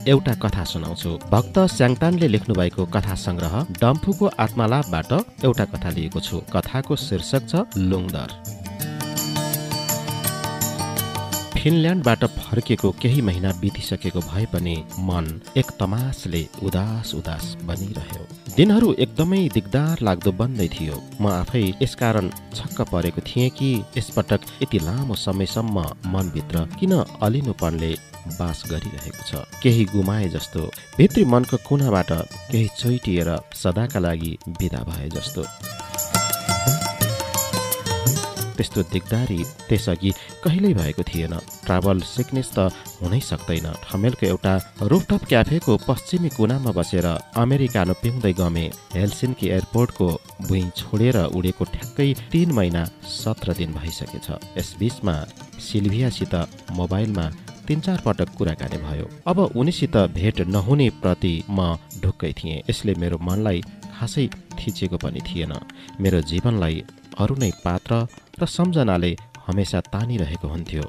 एउटा कथा सुनाउँछु। भक्त स्याङतानले लेख्नु भएको कथा संग्रह डम्फुको आत्मालापबाट एउटा कथा लिएको छु। कथाको शीर्षक छ लुङदर। फिनल्यान्डबाट फर्केको केही महिना बितिसकेको भए पनि मन एक तमासले उदास उदास बनिरह्यो। दिनहरू एकदमै दिगदार लाग्दो बन्दै थियो। म आफै यसकारण छक्क परेको थिएँ कि यसपटक यति लामो समयसम्म मनभित्र किन अलिनोपनले बास गरिरहेको छ। केही गुमाए जस्तो, भित्री मनको कुनाबाट केही चोइटिएर सदाका लागि बिदा भए जस्तो। त्यस्तो दिगदारी त्यसअघि कहिल्यै भएको थिएन। ट्राभल सिकनेस त हुनै सक्दैन। ठमेलको एउटा रुफटप क्याफेको पश्चिमी कुनामा बसेर अमेरिकानो पिउँदै गमे। हेलसिन्की एयरपोर्टको भुइँ छोडेर उडेको ठ्याक्कै 3 महिना 17 दिन भइसकेछ। यसबीचमा सिल्भियासित मोबाइलमा 3-4 पटक कुराकानी भयो। अब उनीसित भेट नहुने प्रति म ढुक्कै थिएँ। यसले मेरो मनलाई खासै थिचेको पनि थिएन। मेरो जीवनलाई अरू नै पात्र र सम्झनाले हमेसा तानिरहेको हुन्थ्यो।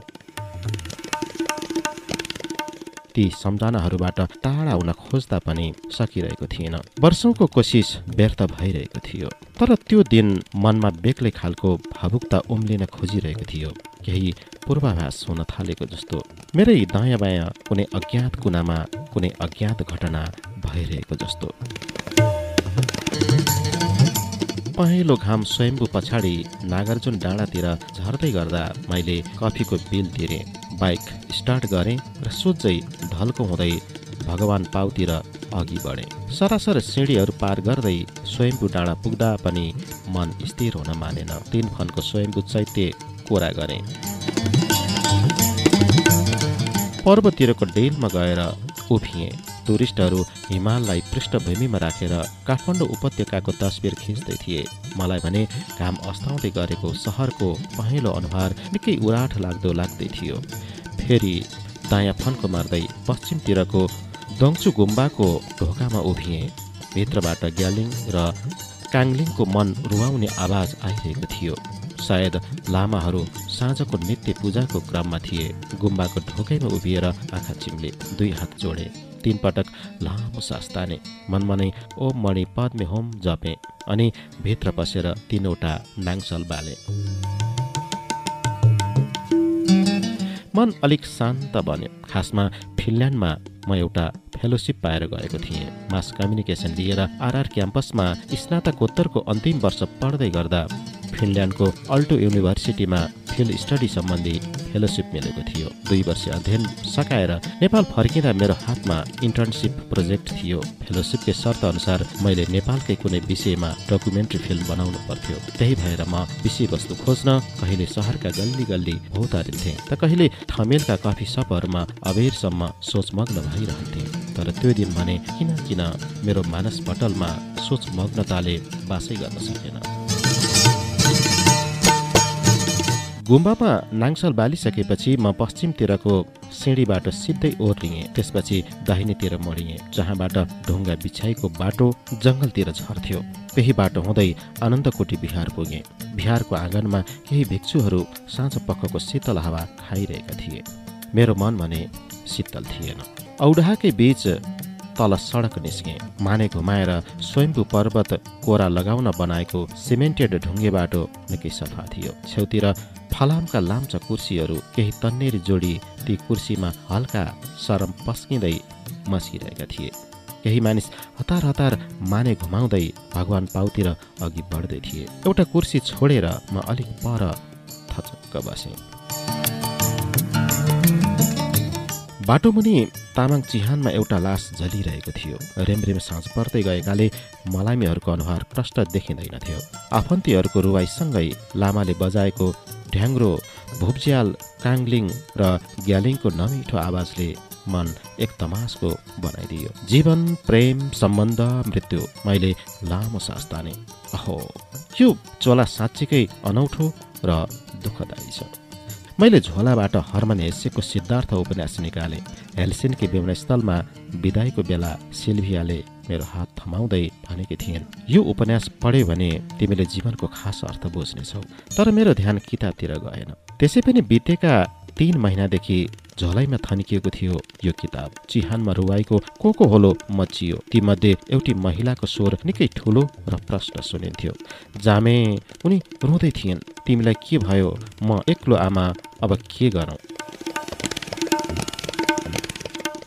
ती सम्झनाहरूबाट टाढा हुन खोज्दा पनि सकिरहेको थिएन। वर्षौंको कोसिस व्यर्थ भइरहेको थियो। तर त्यो दिन मनमा बेग्लै खालको भावुकता उम्लिन खोजिरहेको थियो। केही पूर्वाभास हुन थालेको जस्तो। मेरै दायाँ बायाँ कुनै अज्ञात कुनामा कुनै अज्ञात घटना भइरहेको जस्तो। पहेँलो घाम स्वयम्भू पछाडि नागार्जुन डाँडातिर झर्दै गर्दा मैले कफीको बिल तिरेँ। बाइक स्टार्ट गरेँ र सोझै ढल्को हुँदै भगवान पाउतिर अघि बढेँ। सरासर सिँढीहरू पार गर्दै स्वयम्भू डाँडा पुग्दा पनि मन स्थिर हुन मानेन। 3 फनको स्वयम्भू चैत्य कोरा गरेँ। पर्वततिरको डेलमा गएर उभिएँ। टुरिस्टहरू हिमाललाई पृष्ठभूमिमा राखेर काठमाडौँ उपत्यकाको तस्बिर खिच्दै थिए। मलाई भने घाम अस्ताउँदै गरेको सहरको पहेँलो अनुहार निकै उराठ लाग्दै थियो। फेरि दायाँ फन्को मार्दै पश्चिमतिरको दङचु गुम्बाको ढोकामा उभिएँ। भित्रबाट ग्यालिङ र काङ्लिङको मन रुवाउने आवाज आइरहेको थियो। सायद लामाहरू साँझको नित्य पूजाको क्रममा थिए। गुम्बाको ढोकैमा उभिएर आँखा चिम्ले 2 हात जोडे। 3 पटक लामो सास ताने। मनमनै ओम मणि पद्मे होम जपे अनि भित्र पसेर 3वटा नाङसल बाले। मन अलिक शान्त बन्यो। खासमा फिनल्यान्डमा म एउटा फेलोसिप पाएर गएको थिएँ। मास कम्युनिकेसन लिएर आरआर क्याम्पसमा स्नातकोत्तरको अन्तिम वर्ष पढ्दै गर्दा फिनल्यान्डको अल्टो युनिभर्सिटीमा फिल्ड स्टडी सम्बन्धी फेलोसिप मिलेको थियो। 2 वर्ष अध्ययन सकाएर नेपाल फर्किँदा मेरो हातमा इन्टर्नसिप प्रोजेक्ट थियो। फेलोसिपकै शर्त अनुसार मैले नेपालकै कुनै विषयमा डकुमेन्ट्री फिल्म बनाउनु पर्थ्यो। त्यही भएर म विषयवस्तु खोज्न कहिले सहरका गल्ली गल्ली भौतारिन्थेँ त कहिले ठमेलका कफी सपहरूमा अबेरसम्म सोचमग्न भइरहन्थेँ। तर त्यो दिन भने किन मेरो मानसपटलमा सोचमग्नताले बासै गर्न सकेन। गुम्बामा नाङसल बालिसकेपछि म पश्चिमतिरको सिँढीबाट सिधै ओर्लिएँ। त्यसपछि दाहिनेतिर मोडिएँ, जहाँबाट ढुङ्गा बिछाइको बाटो जङ्गलतिर झर्थ्यो। त्यही बाटो हुँदै आनन्दकोटी बिहार पुगेँ। बिहारको आँगनमा केही भिक्षुहरू साँझ पखको शीतल हावा खाइरहेका थिए। मेरो मन भने शीतल थिएन। औडाहाकै बीच तल सडक निस्केँ। माने घुमाएर स्वयम्भू पर्वत कोरा लगाउन बनाएको सिमेन्टेड ढुङ्गे बाटो निकै सफा थियो। छेउतिर फलामका लाम्चा कुर्सीहरू, केही तन्नेरी जोडी ती कुर्सीमा हल्का सरम पस्किँदै मस्किरहेका थिए। केही मानिस हतार माने घुमाउँदै भगवान पाउतिर अघि बढ्दै थिए। एउटा कुर्सी छोडेर म अलिक पर थचक्क बसेँ। बाटोमुनि तामाङ चिहानमा एउटा लास झलिरहेको थियो। रेमरेम साँझ पर्दै गएकाले मलामीहरूको अनुहार प्रष्ट देखिँदैन थियो। आफन्तीहरूको रुवाईसँगै लामाले बजाएको ढ्याङ्ग्रो, भुप्ज्याल, काङ्लिङ र ग्यालिङको नमिठो आवाजले मन एक तमासको बनाइदियो। जीवन, प्रेम, सम्बन्ध, मृत्यु। मैले लामो सास ताने। अहो, यो चोला साँच्चीकै अनौठो र दुःखदायी छ। मैले झोलाबाट हर्मन हेसेको सिद्धार्थ उपन्यास निकालेँ। हेलसिन्की विमानस्थलमा बिदाईको बेला सिल्भियाले मेरो हात थमाउँदै भनेकी थिइन्, यो उपन्यास पढ्यो भने तिमीले जीवनको खास अर्थ बुझ्नेछौ। तर मेरो ध्यान किताबतिर गएन। त्यसै पनि बितेका 3 महिनादेखि झोलाइमा थन्किएको थियो यो किताब। चिहानमा रुवाईको को होलो मचियो। तीमध्ये एउटी महिलाको स्वर निकै ठुलो र प्रष्ट सुनिन्थ्यो। जामे, उनी रुँदै थिइन्। तिमीलाई के भयो? म एक्लो आमा, अब के गरौँ?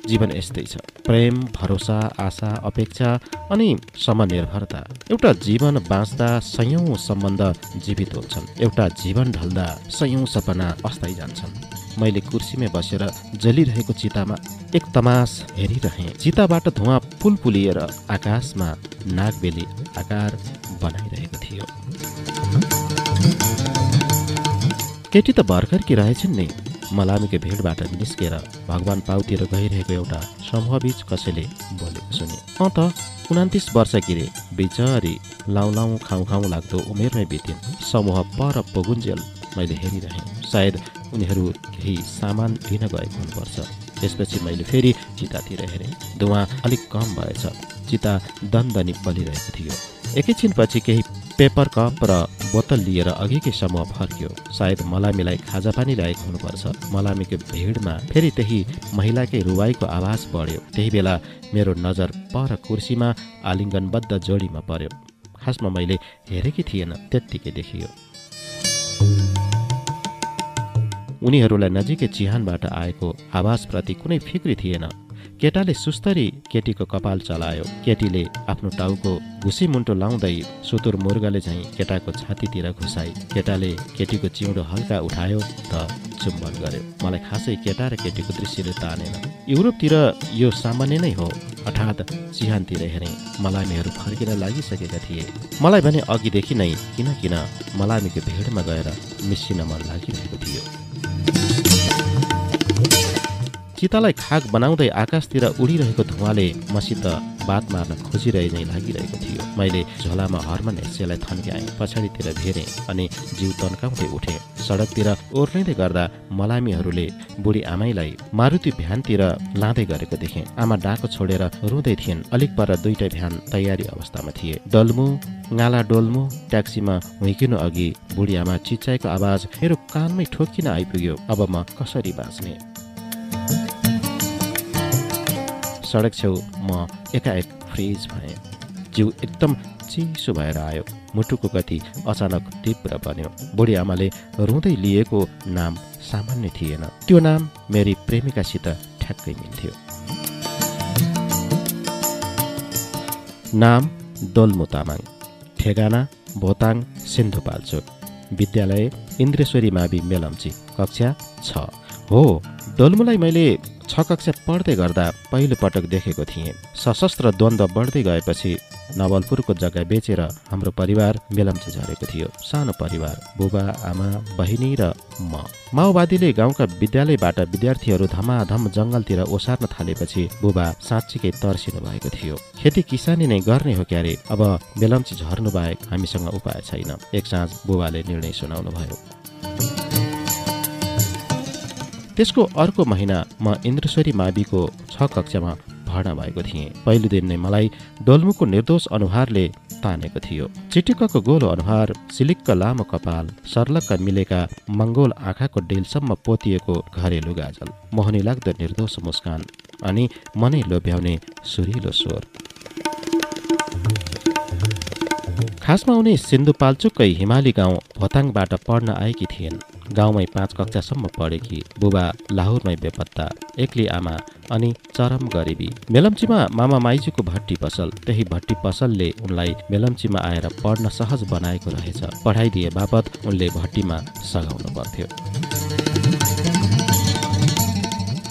जीवन यस्तै छ। प्रेम, भरोसा, आशा, अपेक्षा अनि समनिर्भरता। एउटा जीवन बाँच्दा सयौं सम्बन्ध जीवित हुन्छन्। एउटा जीवन ढल्दा सयौं सपना अस्ताइ जान्छन्। मैले कुर्सीमै बसेर जलिरहेको चितामा एक तमास हेरिरहेँ। चिताबाट धुवाँ पुलपुलिएर आकाशमा नागबेली आकार बनाइरहेको थियो। केटी त भर्खरकी रहेछन् नि। मलामीको भिडबाट निस्केर भगवान पाउतिर गइरहेको एउटा समूहबीच कसैले बोलेको सुने। त 29 वर्षकी रे, बिचरी लाउलाउ खाउँ लाग्दो उमेरमै बितिन्। समूह पर पुगुन्जेल मैले हेरिरहेँ। सायद उनीहरू केही सामान लिन गएको हुनुपर्छ। त्यसपछि मैले फेरि चितातिर हेरेँ। धुवाँ अलिक कम भएछ। चिता दन्दनी बलिरहेको थियो। एकैछिनपछि केही पेपर कप र बोतल लिएर अघिकै समूह फर्क्यो। सायद मलामीलाई खाजा पानी ल्याएको हुनुपर्छ। मलामीको भिडमा फेरि त्यही महिलाकै रुवाईको आवाज बढ्यो। त्यही बेला मेरो नजर पर कुर्सीमा आलिङ्गनबद्ध जोडीमा पर्यो। खासमा मैले हेरेकै थिएन, त्यत्तिकै देखियो। उनीहरूलाई नजिकै चिहानबाट आएको आवाजप्रति कुनै फिक्री थिएन। केटाले सुस्तरी केटीको कपाल चलायो। केटीले आफ्नो टाउको घुसी मुन्टो लाउँदै सुतुर मुर्गले झैँ केटाको छातीतिर घुसाई। केटाले केटीको चिउँडो हल्का उठायो र चुम्बन गर्यो। मलाई खासै केटा र केटीको दृश्यले तानेन। युरोपतिर यो सामान्य नै हो। हठात चिहानतिर हेरेँ। मलामीहरू फर्किन लागिसकेका थिए। मलाई भने अघिदेखि नै किन मलामीको भिडमा गएर मिसिन मन लागिरहेको थियो। चितालाई खाग बनाउँदै आकाशतिर उडिरहेको धुवाँले मसित बात मार्न खोजिरहे नै लागिरहेको थियो। मैले झोलामा हर्मन हेस्यलाई थन्क्याएँ। पछाडितिर भेरेँ अनि जिउ तन्काउँदै उठेँ। सडकतिर ओर्लिँदै गर्दा मलामीहरूले बुढी आमैलाई मारुति भ्यानतिर लाँदै गरेको देखेँ। आमा डाको छोडेर रुँदै थिइन्। अलिक पर दुईटै भ्यान तयारी अवस्थामा थिए। डल्मु गाला डोल्मु ट्याक्सीमा हुइकिनु अघि बुढी आमा चिच्चाएको आवाज मेरो कानमै ठोकिन आइपुग्यो। अब म कसरी बाँच्ने? सडक छेउ म एकाएक फ्रिज भएँ। जिउ एकदम चिसो भएर आयो। मुटुको गति अचानक तीव्र बन्यो। बुढी आमाले रुँदै लिएको नाम सामान्य थिएन। त्यो नाम मेरी प्रेमिकासित ठ्याक्कै मिल्थ्यो। नाम डोल्मु तामाङ। ठेगाना भोताङ सिन्धुपाल्चोक। विद्यालय इन्द्रेश्वरी मावि मेलम्ची। कक्षा 6। हो, डोल्मुलाई मैले 6 कक्षा पढ्दै गर्दा पहिलो पटक देखेको थिएँ। सशस्त्र द्वन्द्व बढ्दै गएपछि नवलपुरको जग्गा बेचेर हाम्रो परिवार मेलम्ची झरेको थियो। सानो परिवार, बुबा आमा बहिनी र म। माओवादीले गाउँका विद्यालयबाट विद्यार्थीहरू धमाधम जङ्गलतिर ओसार्न थालेपछि बुबा साँच्चीकै तर्सिनु भएको थियो। खेती किसानी नै गर्ने हो क्यारे, अब मेलम्ची झर्नु बाहेक हामीसँग उपाय छैन। एक साँझ बुबाले निर्णय सुनाउनु भयो। त्यसको अर्को महिना म इन्द्रेश्वरी माविको 6 कक्षामा भर्ना भएको थिएँ। पहिलो दिन नै मलाई डोल्मुको निर्दोष अनुहारले तानेको थियो। चिटिक्कको गोलो अनुहार, सिलिक्क लामो कपाल, सर्लक्क मिलेका मङ्गोल आँखाको डेलसम्म पोतिएको घरेलु गाजल, मोहनी लाग्दो निर्दोष मुस्कान अनि मनै लोभ्याउने सुरिलो स्वर। खासमा उनी सिन्धुपाल्चोककै हिमाली गाउँ भोताङबाट पढ्न आएकी थिइन्। गाउँमै 5 कक्षासम्म पढेकी। बुबा लाहोरमै बेपत्ता, एक्ली आमा अनि चरम गरिबी। मेलम्चीमा मामा माइजूको भट्टी पसल। त्यही भट्टी पसलले उनलाई मेलम्चीमा आएर पढ्न सहज बनाएको रहेछ। पढाइ दिए बापत उनले भट्टीमा सघाउनु पर्थ्यो।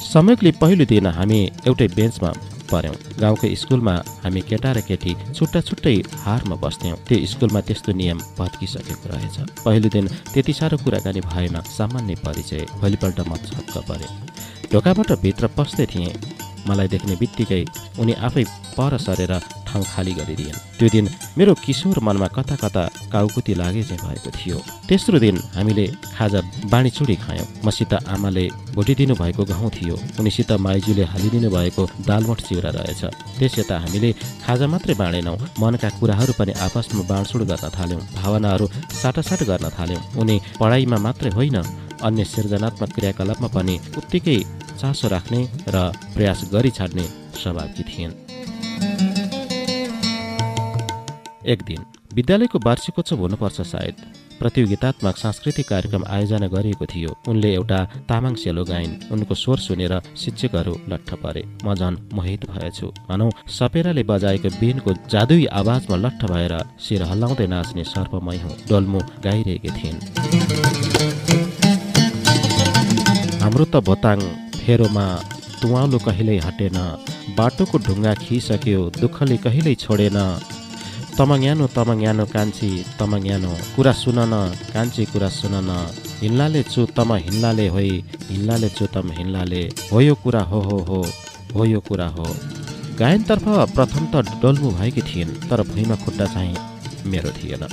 संयोगले पहिलो दिन हामी एउटै बेन्चमा पर्यौं। गाउँकै स्कुलमा हामी केटा र केटी छुट्टा छुट्टै हारमा बस्थ्यौं। त्यो स्कुलमा त्यस्तो नियम भत्किसकेको रहेछ। पहिलो दिन त्यति साह्रो कुराकानी भएन, सामान्य परिचय। भोलिपल्ट म छक्क परेँ। ढोकाबाट भित्र पस्दै थिएँ। मलाई देख्ने बित्तिकै उनी आफै पर सरेर ठाउँ खाली गरिदिएन्। त्यो दिन मेरो किशोर मनमा कता कता काउकुती लागे चाहिँ भएको थियो। तेस्रो दिन हामीले खाजा बाँडीचुडी खायौँ। मसित आमाले भुटिदिनु भएको गहुँ थियो। उनीसित माइजूले हालिदिनु भएको दालमोठ चिउरा रहेछ। त्यस यता हामीले खाजा मात्रै बाँडेनौँ, मनका कुराहरू पनि आपसमा बाँडचुड गर्न थाल्यौँ। भावनाहरू साटासाट गर्न थाल्यौँ। उनी पढाइमा मात्रै होइन, अन्य सृजनात्मक क्रियाकलापमा पनि उत्तिकै चासो राख्ने र प्रयास गरी छाड्ने स्वभावकी थिइन्। एक दिन विद्यालयको वार्षिकोत्सव हुनुपर्छ सायद। प्रतियोगितात्मक सांस्कृतिक कार्यक्रम आयोजना गरिएको थियो। उनले एउटा तामाङ सेलो गाइन्। उनको स्वर सुनेर शिक्षकहरू लट्ठ परे। म झन् मोहित भएछु। भनौँ सपेराले बजाएको बीनको जादुई आवाजमा लट्ठ भएर शिर हल्लाउँदै नाच्ने सर्पमै हुँ। डोल्मु गाइरहेकी थिइन्। हाम्रो त भोताङ फेरोमा तुवालो कहिल्यै हटेन, बाटोको ढुङ्गा खिसक्यो दुःखले कहिल्यै छोडेन। तमङ्यानो कान्छी तमङ्यानो कुरा सुन न कान्छी कुरा सुन न, हिल्लाले छु तम हिल्लाले होइ हिल्लाले छु तम हिल्लाले, हो यो कुरा हो यो कुरा हो। गायनतर्फ प्रथम त डोल्मु भएकी थिइन्, तर भुइँमा खुट्टा चाहिँ मेरो थिएन।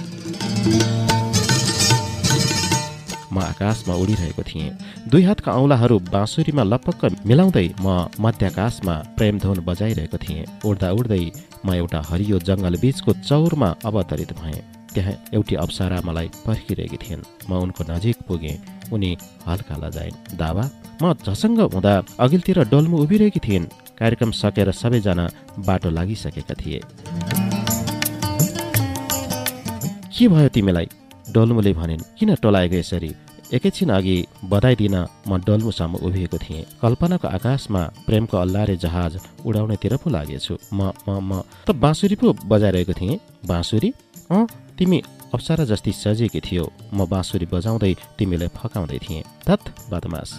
म आकाशमा उडिरहेको थिएँ। दुई हातका औँलाहरू बाँसुरीमा लपक्क मिलाउँदै म मध्याकाशमा प्रेमधुन बजाइरहेको थिएँ। उड्दा उड्दै म एउटा हरियो जङ्गल बीचको चौरमा अवतरित भएँ। त्यहाँ एउटी अप्सरा मलाई पर्खिरहेकी थिइन्। म उनको नजिक पुगेँ। उनी हल्का लजाइन्। दावा, म झसङ्ग हुँदा अघिल्तिर डोल्मु उभिरहेकी थिइन्। कार्यक्रम सकेर सबैजना बाटो लागिसकेका थिए। के भयो तिमीलाई? डोल्मुले भनिन्। किन टोलाएको यसरी? एकैछिन अघि बधाई दिन म डोल्मुसम्म उभिएको थिएँ। कल्पनाको आकाशमा प्रेमको अल्लारे जहाज उडाउनेतिर पो लागेछु। म त बाँसुरी पो बजाइरहेको थिएँ। बाँसुरी? तिमी अप्सरा जस्ती सजिएकी थियो। म बाँसुरी बजाउँदै तिमीलाई फकाउँदै थिएँ। धत् बदमास।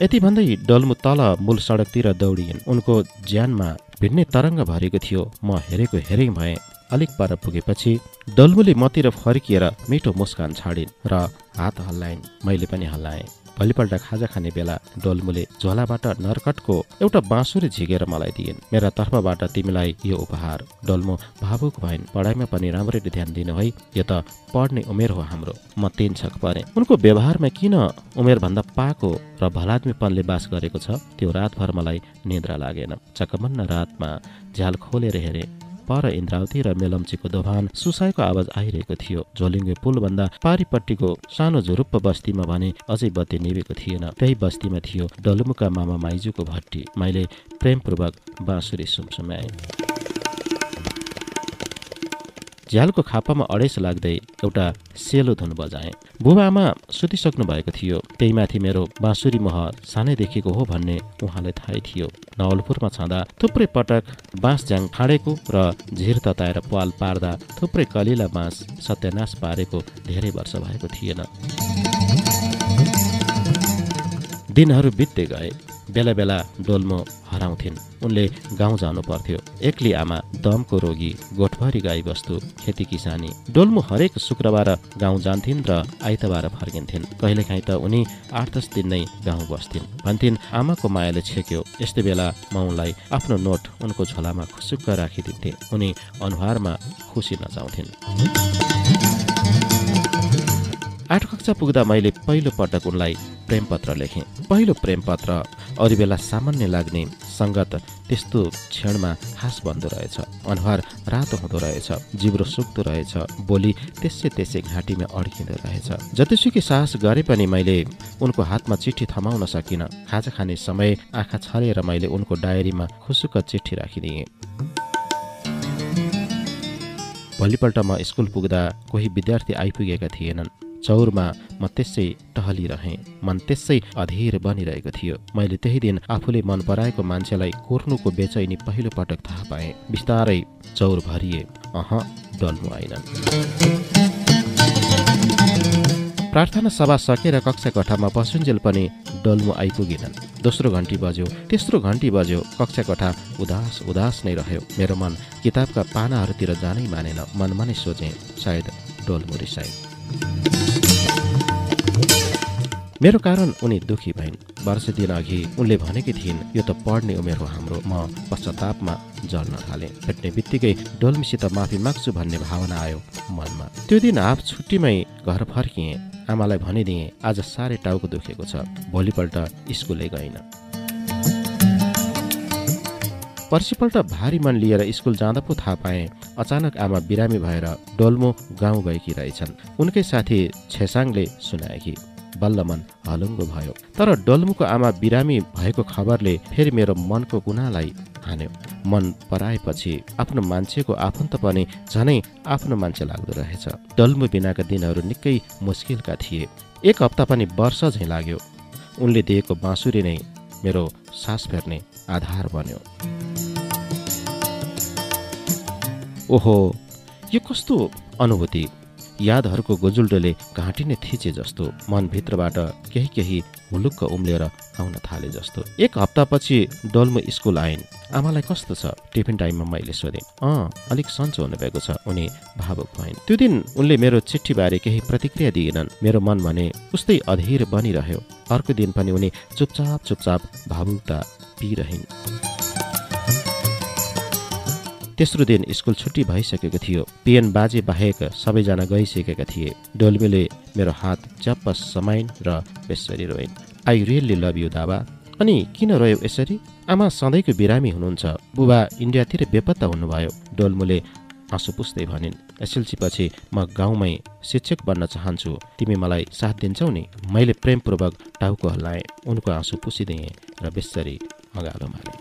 यति भन्दै डोल्मु तल मूल सडकतिर दौडिन्। उनको ज्यानमा भिड्ने तरङ्ग भरेको थियो। म हेरेको हेरै भएँ। अलिक पर पुगेपछि डोल्मुले मतिर फर्किएर मिठो मुस्कान छाडिन् र हात हल्लाइन्। मैले पनि हल्लाएँ। भोलिपल्ट खाजा खाने बेला डोल्मुले झोलाबाट नरकटको एउटा बाँसुरी झिकेर मलाई दिइन्। मेरा तर्फबाट तिमीलाई यो उपहार। डोल्मु भावुक भइन्। पढाइमा पनि राम्ररी ध्यान दिनु है, यो त पढ्ने उमेर हो हाम्रो। म तिनछक परेँ। उनको व्यवहारमा किन उमेरभन्दा पाको र भलाद्मीपनले बास गरेको छ, त्यो रातभर मलाई निद्रा लागेन। चकमन्न रातमा झ्याल खोलेर हेरेँ। पर इन्द्रावती र मेलम्चीको दोभान सुसाइको आवाज आइरहेको थियो। झोलिङ्गे पुलभन्दा पारिपट्टिको सानो झुरुप्प बस्तीमा भने अझै बत्ती निभेको थिएन। त्यही बस्तीमा थियो डोल्मुका मामा माइजूको भट्टी। मैले प्रेमपूर्वक बाँसुरी सुमसुम्याएँ। झ्यालको खापामा अडेस लाग्दै एउटा सेलो धुन बजाएँ। बुबाआमा सुतिसक्नु भएको थियो। त्यही माथि मेरो बाँसुरी मोह सानैदेखिको हो भन्ने उहाँलाई थाहै थियो। नवलपुरमा छँदा थुप्रै पटक बाँस झ्याङ फाँडेको र झिर तताएर पाल पार्दा थुप्रै कलिला बाँस सत्यानाश पारेको धेरै वर्ष भएको थिएन। दिनहरू बित्दै गए। बेला बेला डोल्मु हराउँथिन्। उनले गाउँ जानु पर्थ्यो। एक्ली आमा, दमको रोगी, गोठभरि गाईबस्तु, खेती किसानी। डोल्मु हरेक शुक्रबार गाउँ जान्थिन् र आइतबार फर्किन्थिन्। कहिलेकाहीँ त उनी 8-10 दिन नै गाउँ बस्थिन्। भन्थिन् आमाको मायाले छेक्यो। यस्तै बेला म उनलाई आफ्नो नोट उनको झोलामा खुसुक्क राखिदिन्थे। उनी अनुहारमा खुसी नचाउँथिन्। 8 कक्षा पुग्दा मैले पहिलो पटक उनलाई प्रेमपत्र लेखेँ। पहिलो प्रेमपत्र अरू बेला सामान्य लाग्ने सङ्गत त्यस्तो क्षणमा खास बन्दो रहेछ। अनुहार रातो हुँदो रहेछ, जिब्रो सुक्दो रहेछ, बोली त्यसै घाँटीमा अड्किँदो रहेछ। जतिसुकै साहस गरे पनि मैले उनको हातमा चिठी थमाउन सकिनँ। खाजा खाने समय आँखा छलेर मैले उनको डायरीमा खुसुक्क चिठी राखिदिएँ। भोलिपल्ट म स्कुल पुग्दा कोही विद्यार्थी आइपुगेका थिएनन्। चौरमा म त्यसै टहलिरहेँ। मन त्यसै अधीर बनिरहेको थियो। मैले त्यही दिन आफूले मन पराएको मान्छेलाई कोर्नुको बेचैनी पहिलो पटक थाहा पाएँ। बिस्तारै चौर भरिए। डोल्मु आइनन्। प्रार्थना सभा सकेर कक्षा कोठामा पसुन्जेल पनि डोल्मु आइपुगिनन्। दोस्रो घन्टी बज्यो, तेस्रो घन्टी बज्यो। कक्षा कोठा उदास नै रह्यो। मेरो मन किताबका पानाहरूतिर जानै मानेन। मनमा नै सोचेँ सायद डोल्मु रिसाइन्। मेरो कारण उनी दुखी भइन्। वर्ष दिन अघि उनले भनेकी थिइन् यो त पढ्ने उमेर हो हाम्रो। म पश्चातापमा जल्न थालेँ। भेट्ने बित्तिकै डोल्मीसित माफी माग्छु भन्ने भावना आयो मनमा। त्यो दिन हाफ छुट्टीमै घर फर्किएँ। आमालाई भनिदिएँ आज साह्रै टाउको दुखेको छ। भोलिपल्ट स्कुलै गइनँ। पर्सिपल्ट भारी मन लिएर स्कुल जाँदा पो थाहा पाएँ अचानक आमा बिरामी भएर डोल्मो गाउँ गएकी रहेछन्। उनकै साथी छेसाङले सुनाएकी। बल्ल मन हलुङ्गो भयो। तर डोल्मुको आमा बिरामी भएको खबरले फेरि मेरो मनको कुनालाई हान्यो। मन पराएपछि आफ्नो मान्छेको आफन्त पनि झनै आफ्नो मान्छे लाग्दो रहेछ। डोल्मु बिनाका दिनहरू निकै मुस्किलका थिए। एक हप्ता पनि वर्ष झैँ लाग्यो। उनले दिएको बाँसुरी नै मेरो सास फेर्ने आधार बन्यो। ओहो, यो कस्तो अनुभूति! यादहरूको गोजुल्डोले घाँटी नै थिचे जस्तो, मनभित्रबाट केही हुलुक्क उम्लेर आउन थाले जस्तो। एक हप्तापछि डोल्मो स्कुल आइन्। आमालाई कस्तो छ? टिफिन टाइममा मैले सोधेँ। अलिक सन्चो हुनुभएको छ, उनी भावुक भइन्। त्यो दिन उनले मेरो चिठीबारे केही प्रतिक्रिया दिएनन्। मेरो मन भने उस्तै अधीर बनिरह्यो। अर्को दिन पनि उनी चुपचाप भावुकता पिइरहिन्। तेस्रो दिन स्कुल छुट्टी भइसकेको थियो। पिएन बाजे बाहेक सबैजना गइसकेका थिए। डोल्मीले मेरो हात च्याप्प समाइन् र बेसरी रोइन्। आई रियली लभ यु दाबा। अनि किन रोयो यसरी? आमा सधैँको बिरामी हुनुहुन्छ। बुबा इन्डियातिर बेपत्ता हुनुभयो। डोल्मुले आँसु पुस्दै भनिन्। एसएलसी पछि म गाउँमै शिक्षक बन्न चाहन्छु। तिमी मलाई साथ दिन्छौ नि? मैले प्रेमपूर्वक टाउको हल्लाएँ। उनको आँसु पुसिदिएँ र बेसरी अगालो माने।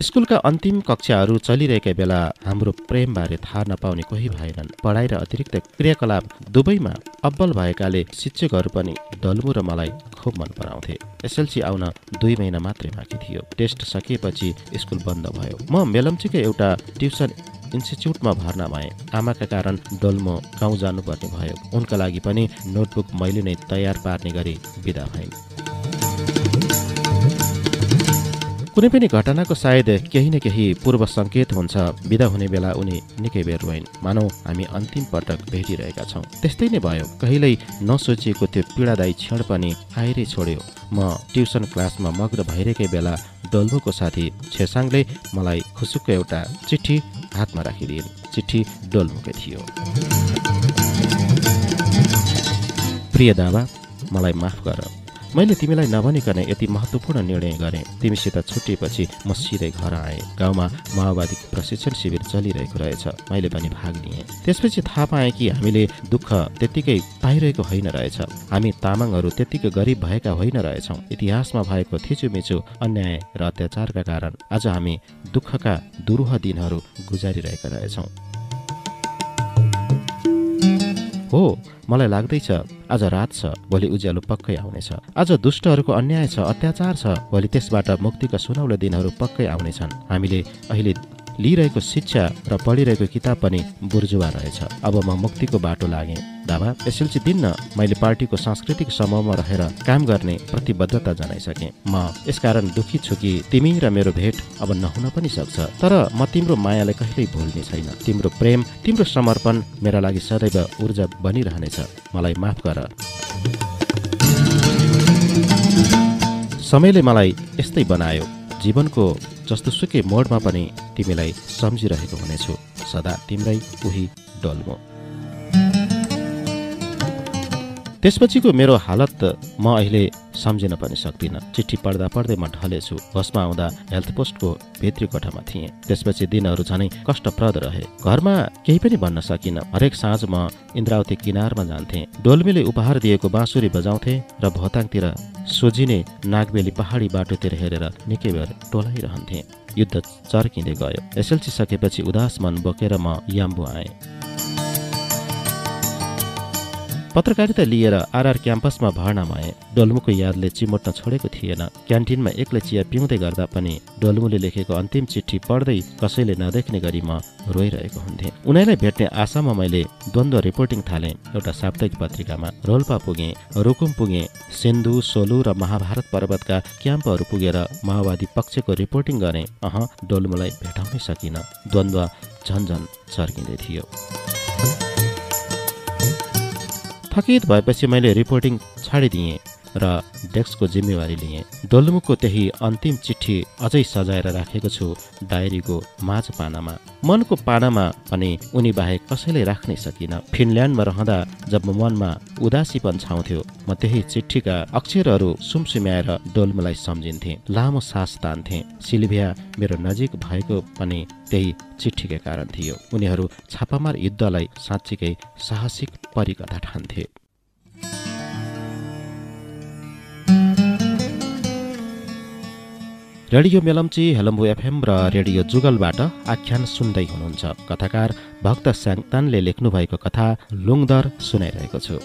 स्कुलका अन्तिम कक्षाहरू चलिरहेका बेला हाम्रो प्रेमबारे थाहा नपाउने कोही भएनन्। पढाइ र अतिरिक्त क्रियाकलाप दुवैमा अब्बल भएकाले शिक्षकहरू पनि डोल्मु र मलाई खुब मन पराउँथे। एसएलसी आउन 2 महिना मात्रै बाँकी थियो। टेस्ट सकिएपछि स्कुल बन्द भयो। म मेलम्चीकै एउटा ट्युसन इन्स्टिच्युटमा भर्ना भएँ। आमाका कारण डोल्मो गाउँ जानुपर्ने भयो। उनका लागि पनि नोटबुक मैले नै तयार पार्ने गरी बिदा भइन्। कुनै पनि घटनाको सायद केही न केही पूर्व सङ्केत हुन्छ। बिदा हुने बेला उनी निकै बेर रोइन्। मानौ हामी अन्तिम पटक भेटिरहेका छौँ। त्यस्तै नै भयो। कहिल्यै नसोचिएको त्यो पीडादायी क्षण पनि आएरै छोड्यो। म ट्युसन क्लासमा मग्न भइरहेकै बेला डोल्मुको साथी छेसाङले मलाई खुसुक्क एउटा चिठी हातमा राखिदिइन्। चिठी डोल्मुकै थियो। प्रिय दाबा, मलाई माफ गर। मैले तिमीलाई नभनिकन यति महत्त्वपूर्ण निर्णय गरेँ। तिमीसित छुट्टिएपछि म सिधै घर आएँ। गाउँमा माओवादी प्रशिक्षण शिविर चलिरहेको रहेछ। मैले पनि भाग लिएँ। त्यसपछि थाहा पाएँ कि हामीले दुःख त्यत्तिकै पाइरहेको होइन रहेछ। हामी तामाङहरू त्यत्तिकै गरिब भएका होइन रहेछौँ। इतिहासमा भएको थिचोमिचो अन्याय र अत्याचारका कारण आज हामी दुःखका दुरूह दिनहरू गुजारिरहेका रहेछौँ। हो, मलाई लाग्दैछ आज रात छ, भोलि उज्यालो पक्कै आउनेछ। आज दुष्टहरूको अन्याय छ, अत्याचार छ, भोलि त्यसबाट मुक्तिका सुनौलो दिनहरू पक्कै आउनेछन्। हामीले अहिले लिइरहेको शिक्षा र पढिरहेको किताब पनि बुर्जुवा रहेछ। अब म मुक्तिको बाटो लागेँ। दाबा, एसएलसी दिन्न मैले पार्टीको सांस्कृतिक समूहमा रहेर काम गर्ने प्रतिबद्धता जनाइसकेँ। म यसकारण दुखी छु कि तिमी र मेरो भेट अब नहुन पनि सक्छ। तर म तिम्रो मायालाई कहिल्यै भुल्ने छैन। तिम्रो प्रेम, तिम्रो समर्पण मेरा लागि सदैव ऊर्जा बनिरहनेछ। मलाई माफ गर। समयले मलाई यस्तै बनायो। जीवनको जस्तोसुकै मोडमा पनि तिमीलाई सम्झिरहेको हुनेछु। सदा तिम्रै उही डोल्मो। त्यसपछिको मेरो हालत म अहिले सम्झिन पनि सक्दिनँ। चिठी पढ्दा पढ्दै म ढलेछु। होसमा आउँदा हेल्थ पोस्टको भित्री कोठामा थिएँ। त्यसपछि दिनहरू झनै कष्टप्रद रहे। घरमा केही पनि भन्न सकिनँ। हरेक साँझ म इन्द्रावती किनारमा जान्थेँ। डोल्मीले उपहार दिएको बाँसुरी बजाउँथे र भोताङतिर सोझिने नागबेली पहाडी बाटोतिर हेरेर निकै बेर टोलाइरहन्थेँ। युद्ध चर्किँदै गयो। एसएलसी सकेपछि उदास मन बोकेर म याम्बु आएँ। पत्रकारिता लिएर आरआर क्याम्पसमा भर्ना भएँ। डोल्मुको यादले चिमोट्न छोडेको थिएन। क्यान्टिनमा एक्लै चिया पिउँदै गर्दा पनि डोल्मुले लेखेको अन्तिम चिठी पढ्दै कसैले नदेख्ने गरी म रोइरहेको हुन्थेँ। उनीलाई भेट्ने आशामा मैले द्वन्द्व रिपोर्टिङ थालेँ। एउटा साप्ताहिक पत्रिकामा रोल्पा पुगेँ, रुकुम पुगेँ, सिन्धु, सोलु र महाभारत पर्वतका क्याम्पहरू पुगेर माओवादी पक्षको रिपोर्टिङ गरेँ। डोल्मुलाई भेटाउनै सकिनँ। द्वन्द्व झन्झन चर्किँदै थियो। थकित भएपछि मैले रिपोर्टिङ छाडिदिएँ। र डेस्कको जिम्मेवारी लिएँ। डोल्मुको त्यही अन्तिम चिठी अझै सजाएर राखेको छु डायरीको माझ पानामा। मनको पानामा पनि उनी बाहेक कसैले राख्नै सकिन। फिनल्यान्डमा रहँदा जब मनमा उदासीपन छाउँथ्यो, म त्यही चिठीका अक्षरहरू सुमसुम्याएर डोल्मुलाई सम्झिन्थे, लामो सास तान्थे। सिल्भिया मेरो नजिक भएको पनि त्यही चिठीकै कारण थियो। उनीहरू छापामार युद्धलाई साँच्चीकै साहसिक परिकथा ठान्थे। रेडियो मेलम्ची, हेलम्बु एफएम र रेडियो जुगलबाट आख्यान सुन्दै हुनुहुन्छ। कथाकार भक्त स्याङतानले लेख्नुभएको कथा लुङदर सुनाइरहेको छु।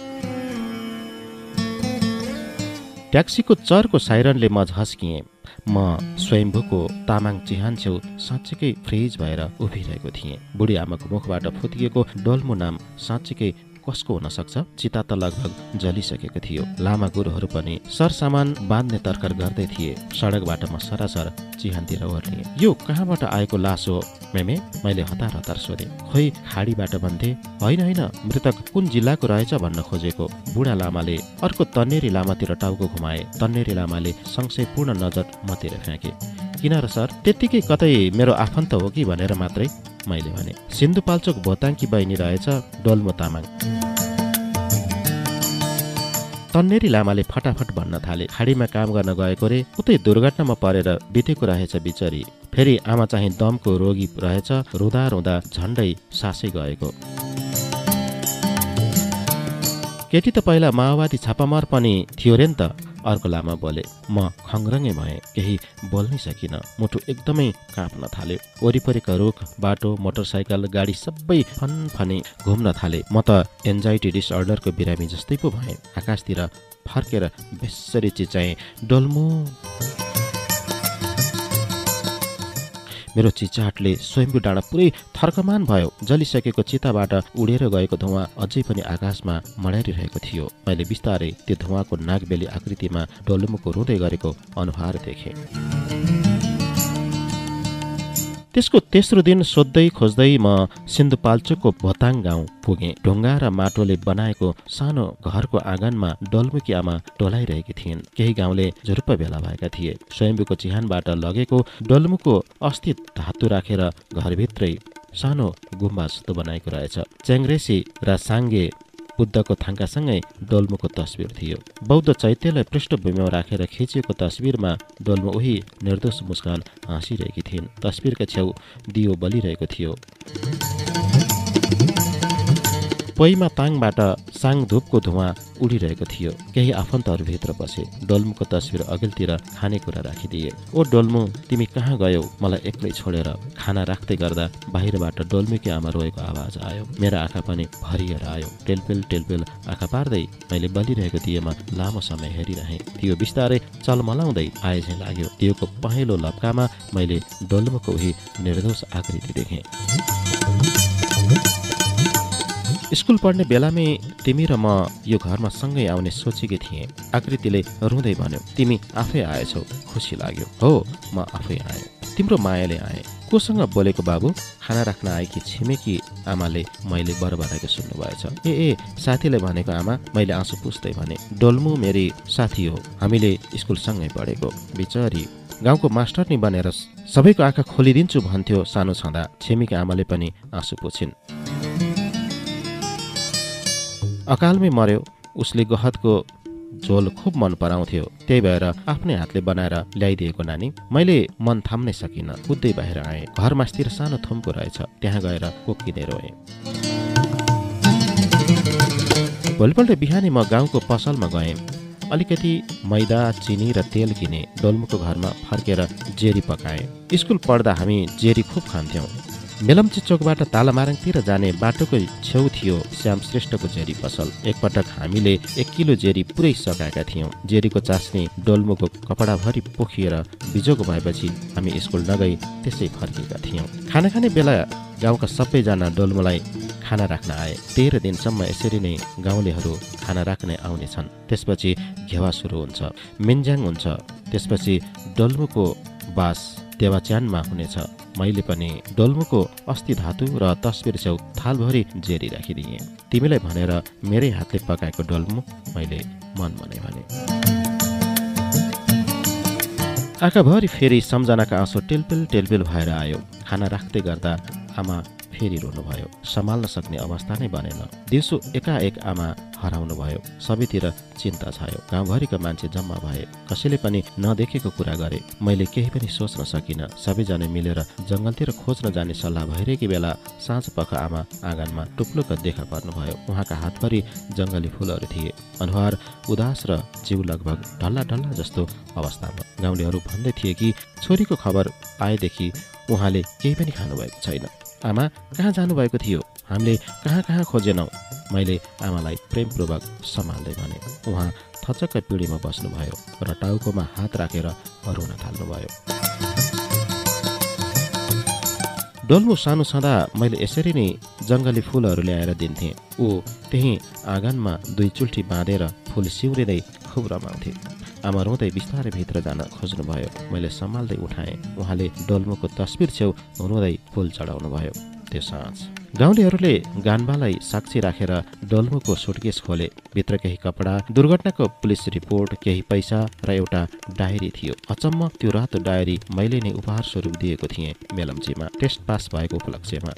ट्याक्सीको चर्को साइरनले म झस्किएँ। म स्वयम्भूको तामाङ चिहान छेउ साँच्चीकै फ्रिज भएर उभिरहेको थिएँ। बुढी आमाको मुखबाट फुत्किएको डोल्मु नाम साँच्चीकै कसको हुन सक्छ? चिता त लगभग जलिसकेको थियो। लामा गुरुहरू पनि सरसामान बाँध्ने तर्कर गर्दै थिए। सडकबाट म सरासर चिहानतिर ओर्लिएँ। यो कहाँबाट आएको लास हो मेमे? मैले हतार हतार सोधेँ। खोइ खाडीबाट भन्थे। होइन होइन, मृतक कुन जिल्लाको रहेछ भन्न खोजेको। बुढा लामाले अर्को तन्नेरी लामातिर टाउको घुमाए। तन्नेरी लामाले संशयपूर्ण नजर मतिर फ्याँके। किन र सर, त्यत्तिकै कतै मेरो आफन्त हो कि भनेर मात्रै मैले भने। सिन्धुपाल्चोक भोताङकी बहिनी रहेछ डोल्मु तामाङ। तन्नेरी लामाले फटाफट भन्न थाले। खाडीमा काम गर्न गएको रे, उतै दुर्घटनामा परेर बितेको रहेछ बिचरी। फेरि आमा चाहिँ दमको रोगी रहेछ। रुँदा रुँदा झन्डै सासै गएको। केटी त पहिला माओवादी छापामार पनि थियो रे नि त, अर्को लामा बोले। म खङ्ग्रङ्गै भएँ, केही बोल्नै सकिनँ। मुटु एकदमै काँप्न थाल्यो। वरिपरिका रुख, बाटो, मोटरसाइकल, गाडी सबै फनफनी घुम्न थाले। म त एन्जाइटी डिसअर्डरको बिरामी जस्तै पो भएँ। आकाशतिर फर्केर बेसरी चिचाएँ, डोल्मु। मेरो चिचाहटले स्वयम्भू डाँडा पुरै थर्कमान भयो। जलिसकेको चिताबाट उडेर गएको धुवाँ अझै पनि आकाशमा मडारिरहेको थियो। मैले बिस्तारै त्यो धुवाँको नागबेली आकृतिमा डोल्मुको रुँदै गरेको अनुहार देखेँ। त्यसको तेस्रो दिन सोध्दै खोज्दै म सिन्धुपाल्चोकको भोताङ गाउँ पुगेँ। ढुङ्गा र माटोले बनाएको सानो घरको आँगनमा डोल्मुकी आमा टोलाइरहेकी थिइन्। केही गाउँले झुरुप्प भेला भएका थिए। स्वयम्भूको चिहानबाट लगेको डोल्मुको अस्थि धातु राखेर घरभित्रै सानो गुम्बा जस्तो बनाएको रहेछ। च्याङ्ग्रेसी र साङ्गे बुद्धको थाङ्कासँगै डोल्मुको तस्बिर थियो। बौद्ध चैत्यलाई पृष्ठभूमिमा राखेर खिचिएको तस्बिरमा डोल्मु उही निर्दोष मुस्कान हाँसिरहेकी थिइन्। तस्बिरका छेउ दियो बलिरहेको थियो। पोइमा ताङबाट साङधुपको धुवाँ उडिरहेको थियो। केही आफन्तहरू भित्र बसे। डोल्मुको तस्बिर अघिल्तिर खानेकुरा राखिदिए। ओ डोल्मु, तिमी कहाँ गयौ? मलाई एक्लै छोडेर। खाना राख्दै गर्दा बाहिरबाट डोल्मुकी आमा रोएको आवाज आयो। मेरा आँखा पनि भरिएर आयो। टेलपेल टेलपेल आँखा पार्दै मैले बलिरहेको दियोमा लामो समय हेरिरहेँ। दियो बिस्तारै चलमलाउँदै आए झैँ लाग्यो। दियोको पहेँलो लप्कामा मैले डोल्मुको उही निर्दोष आकृति देखेँ। स्कुल पढ्ने बेलामै तिमी र म यो घरमा सँगै आउने सोचेकी थिएँ। आकृतिले रुँदै भन्यो। तिमी आफै आएछौ, खुसी लाग्यो। हो, म आफै आएँ। तिम्रो मायाले आएँ। कोसँग बोलेको बाबु? खाना राख्न आएकी छिमेकी आमाले मैले बरबराएको सुन्नुभएछ। ए साथीले भनेको आमा, मैले आँसु पुस्दै भने। डोल्मु मेरी साथी हो, हामीले स्कुल सँगै पढेको। बिचरी गाउँको मास्टरनी बनेर सबैको आँखा खोलिदिन्छु भन्थ्यो सानो छँदा। छिमेकी आमाले पनि आँसु पुछिन्। अकालमै मर्यो। उसले गहतको झोल खुब मन पराउँथ्यो, त्यही भएर आफ्नै हातले बनाएर ल्याइदिएको नानी। मैले मन थाम्नै सकिनँ, कुद्दै बाहिर आएँ। घर मास्तिर सानो थुम्को रहेछ, त्यहाँ गएर कोक्किँदै रोएँ। भोलिपल्ट बिहानै म गाउँको पसलमा गएँ। अलिकति मैदा, चिनी र तेल किने। डोल्मुको घरमा फर्केर जेरी पकाएँ। स्कुल पढ्दा हामी जेरी खुब खान्थ्यौँ। मेलम्ची चोकबाट तालामाराङतिर जाने बाटोको छेउ थियो श्याम श्रेष्ठको जेरी पसल। एकपटक हामीले 1 किलो जेरी पुरै सकाएका थियौँ। जेरीको चास्नी डोल्मुको कपडाभरि पोखिएर बिजोग भएपछि हामी स्कुल नगई त्यसै फर्केका थियौँ। खाना खाने बेला गाउँका सबैजना डोल्मुलाई खाना राख्न आए। 13 दिनसम्म यसरी नै गाउँलेहरू खाना राख्ने आउने छन्। त्यसपछि घेवा सुरु हुन्छ, मिन्ज्याङ हुन्छ। त्यसपछि डोल्मुको बास देवाच्यानमा हुनेछ। मैले पनि डोल्मुको अस्ति धातु र तस्बिर छेउ थालभरि जेरी राखिदिएँ। तिमीलाई भनेर मेरै हातले पकाएको डोल्मु मैले मन मनै भने। आँखाभरि फेरि सम्झनाका आँसु टेलपेल भएर आयो। खाना राख्दै गर्दा आमा फेरि रोनुभयो। सम्हाल्न सक्ने अवस्था नै बनेन। दिउँसो एकाएक आमा हराउनु भयो। सबैतिर चिन्ता छायो। गाउँभरिका मान्छे जम्मा भए। कसैले पनि नदेखेको कुरा गरे। मैले केही पनि सोच्न सकिनँ। सबैजना मिलेर जङ्गलतिर खोज्न जाने सल्लाह भइरहेकी बेला साँझ पख आमा आँगनमा टुप्लुक्क देखा पर्नुभयो। उहाँका हातभरि जङ्गली फुलहरू थिए। अनुहार उदास र जिउ लगभग ढल्ला जस्तो अवस्थामा। गाउँलेहरू भन्दै थिए कि छोरीको खबर आएदेखि उहाँले केही पनि खानुभएको छैन। आमा कहाँ जानुभएको थियो? हामीले कहाँ खोजेनौ? मैले आमालाई प्रेमपूर्वक सम्हाल्दै भने। उहाँ थचक्क पिँढीमा बस्नुभयो र टाउकोमा हात राखेर रुन थाल्नुभयो। डोल्मु सानो छँदा मैले यसरी नै जङ्गली फुलहरू ल्याएर दिन्थेँ। ऊ त्यही आँगनमा 2 चुल्ठी बाँधेर फुल सिउरिँदै खुब रमाउँथे। आमा रुँदै बिस्तारै भित्र जान खोज्नुभयो। मैले सम्हाल्दै उठाएँ। उहाँले डोल्मुको तस्बिर छेउ रुँदै फुल चढाउनु भयो। त्यो साँझ गाउँलेहरूले गान्बालाई साक्षी राखेर डोल्मुको सुटकेस खोले। भित्र केही कपडा, दुर्घटनाको पुलिस रिपोर्ट, केही पैसा र एउटा डायरी थियो। अचम्म त्यो रातो डायरी मैले नै उपहार स्वरूप दिएको थिएँ मेलम्चीमा, टेस्ट पास भएको उपलक्ष्यमा।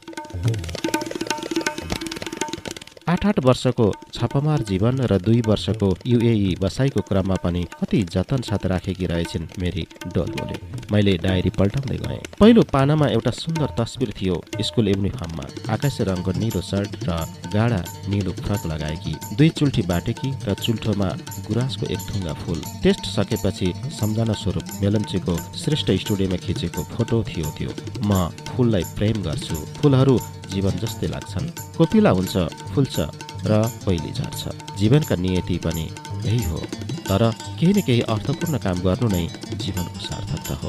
8 वर्षको छापामार जीवन र 2 वर्षको UAE बसाइको क्रममा पनि कति जतन साथ राखेकी रहेछिन् मेरी डोल्मुले। मैले डायरी पल्टाउँदै गएँ। पहिलो पानामा एउटा सुन्दर तस्बिर थियो। स्कुल युनिफर्ममा आकाशे रङको निलो सर्ट र गाढा निलो फ्रक लगाएकी, 2 चुल्ठी बाटेकी र चुल्ठोमा गुराँसको एक थुङ्गा फुल। टेस्ट सकेपछि सम्झना स्वरूप मेलम्चीको श्रेष्ठ स्टुडियोमा खिचेको फोटो थियो त्यो। म फुललाई प्रेम गर्छु। फुलहरू जीवन जस्तै लाग्छन्। कोपिला हुन्छ, फुल्छ र पहिले झर्छ। जीवनका नियति पनि यही हो। तर केही न केही अर्थपूर्ण काम गर्नु नै जीवनको सार्थकता हो।